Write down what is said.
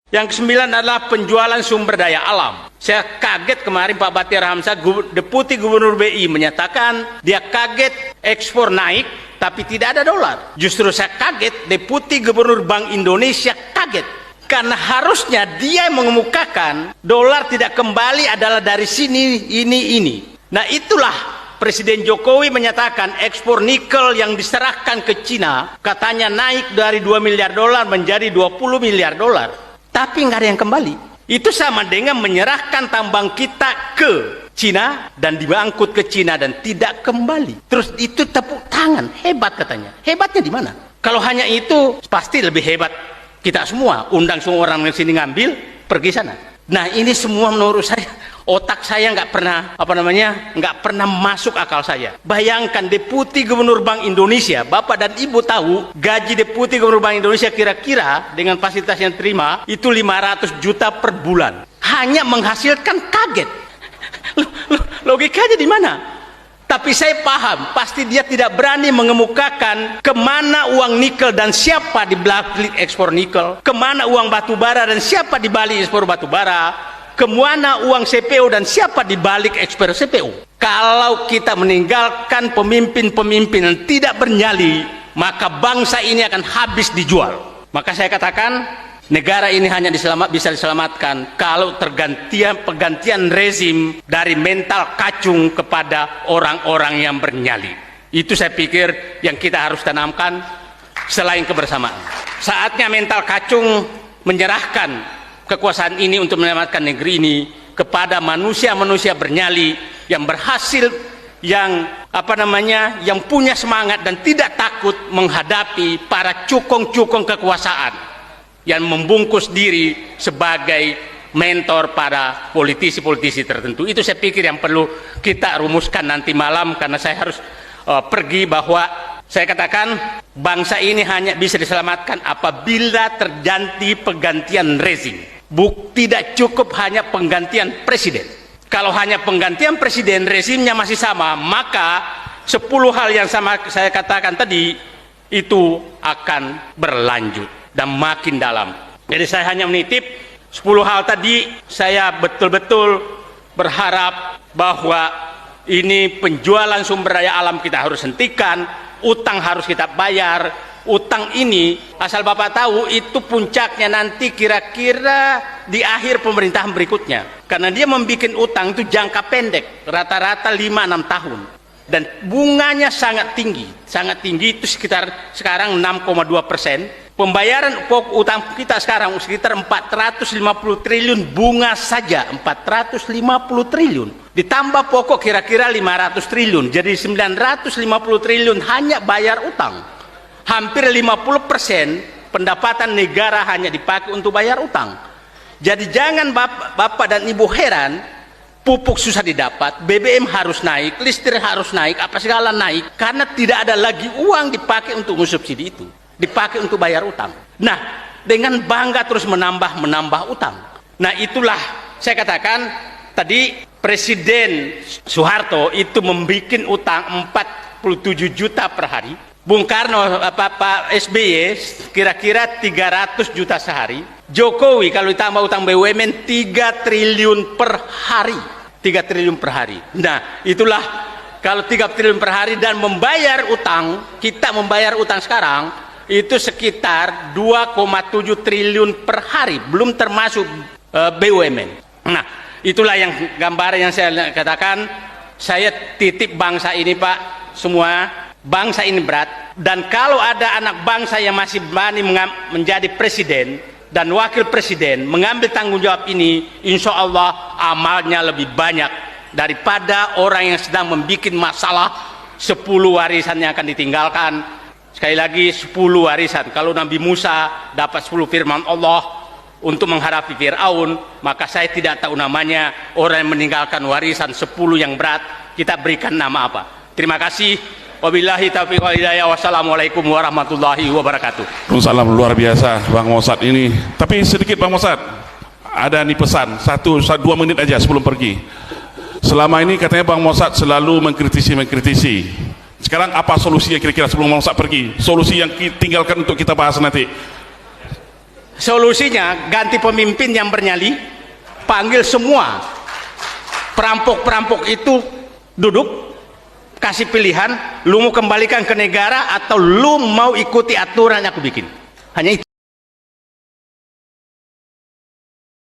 Yang ke-9 adalah penjualan sumber daya alam. Saya kaget kemarin Pak Batiar Hamzah, Deputi Gubernur BI, menyatakan dia kaget ekspor naik tapi tidak ada dolar. Justru saya kaget Deputi Gubernur Bank Indonesia kaget. Karena harusnya dia yang mengemukakan dolar tidak kembali adalah dari sini, ini. Nah itulah Presiden Jokowi menyatakan ekspor nikel yang diserahkan ke Cina katanya naik dari 2 miliar dolar menjadi 20 miliar dolar. Tapi nggak ada yang kembali. Itu sama dengan menyerahkan tambang kita ke Cina dan diangkut ke Cina dan tidak kembali. Terus itu tepuk tangan, hebat katanya. Hebatnya di mana? Kalau hanya itu pasti lebih hebat kita semua. Undang semua orang yang sini ngambil, pergi sana. Nah ini semua menurut saya otak saya nggak pernah masuk akal saya. Bayangkan Deputi Gubernur Bank Indonesia, Bapak dan Ibu tahu gaji Deputi Gubernur Bank Indonesia kira-kira dengan fasilitas yang terima itu 500 juta per bulan. Hanya menghasilkan kaget. Logikanya di mana? Tapi saya paham, pasti dia tidak berani mengemukakan kemana uang nikel dan siapa di balik ekspor nikel, kemana uang batu bara dan siapa di balik ekspor batu bara, kemana uang CPO dan siapa di balik ekspor CPO. Kalau kita meninggalkan pemimpin-pemimpin yang tidak bernyali, maka bangsa ini akan habis dijual. Maka saya katakan, negara ini hanya bisa diselamatkan kalau pergantian rezim dari mental kacung kepada orang-orang yang bernyali. Itu saya pikir yang kita harus tanamkan selain kebersamaan. Saatnya mental kacung menyerahkan kekuasaan ini untuk menyelamatkan negeri ini kepada manusia-manusia bernyali yang berhasil, yang punya semangat dan tidak takut menghadapi para cukong-cukong kekuasaan yang membungkus diri sebagai mentor pada politisi-politisi tertentu. Itu saya pikir yang perlu kita rumuskan nanti malam, karena saya harus pergi, bahwa saya katakan bangsa ini hanya bisa diselamatkan apabila terjadi pergantian rezim. Tidak cukup hanya penggantian presiden. Kalau hanya penggantian presiden, rezimnya masih sama, maka 10 hal yang sama saya katakan tadi itu akan berlanjut dan makin dalam. Jadi saya hanya menitip 10 hal tadi. Saya betul-betul berharap bahwa ini penjualan sumber daya alam kita harus hentikan, utang harus kita bayar. Utang ini asal Bapak tahu itu puncaknya nanti kira-kira di akhir pemerintahan berikutnya, karena dia membuat utang itu jangka pendek, rata-rata 5-6 tahun, dan bunganya sangat tinggi itu sekitar sekarang 6,2%. Pembayaran pokok utang kita sekarang sekitar 450 triliun bunga saja, 450 triliun. Ditambah pokok kira-kira 500 triliun, jadi 950 triliun hanya bayar utang. Hampir 50% pendapatan negara hanya dipakai untuk bayar utang. Jadi jangan Bapak dan Ibu heran, pupuk susah didapat, BBM harus naik, listrik harus naik, apa segala naik, karena tidak ada lagi uang dipakai untuk subsidi itu, dipakai untuk bayar utang. Nah, dengan bangga terus menambah utang. Nah, itulah saya katakan tadi Presiden Soeharto itu membuat utang 47 juta per hari. Bung Karno, Pak SBY kira-kira 300 juta sehari. Jokowi kalau ditambah utang BUMN 3 triliun per hari. 3 triliun per hari. Nah, itulah kalau 3 triliun per hari dan membayar utang, kita membayar utang sekarang itu sekitar 2,7 triliun per hari, belum termasuk BUMN. Nah, itulah yang gambaran yang saya katakan. Saya titip bangsa ini, Pak, semua. Bangsa ini berat, dan kalau ada anak bangsa yang masih berani menjadi presiden dan wakil presiden mengambil tanggung jawab ini, insya Allah amalnya lebih banyak daripada orang yang sedang membuat masalah 10 warisan yang akan ditinggalkan. Sekali lagi 10 warisan. Kalau Nabi Musa dapat 10 firman Allah untuk menghadapi Fir'aun, maka saya tidak tahu namanya orang yang meninggalkan warisan 10 yang berat, kita berikan nama apa. Terima kasih. Wabillahi taufiq wal hidayah. Wassalamualaikum warahmatullahi wabarakatuh. Salam luar biasa Bang Mossad ini. Tapi sedikit Bang Mossad, ada nih pesan 1-2 menit aja sebelum pergi. Selama ini katanya Bang Mossad selalu mengkritisi. Sekarang apa solusinya kira-kira sebelum Bang Mossad pergi? Solusi yang tinggalkan untuk kita bahas nanti. Solusinya ganti pemimpin yang bernyali, panggil semua perampok-perampok itu duduk, kasih pilihan, lu mau kembalikan ke negara atau lu mau ikuti aturan yang aku bikin. Hanya itu.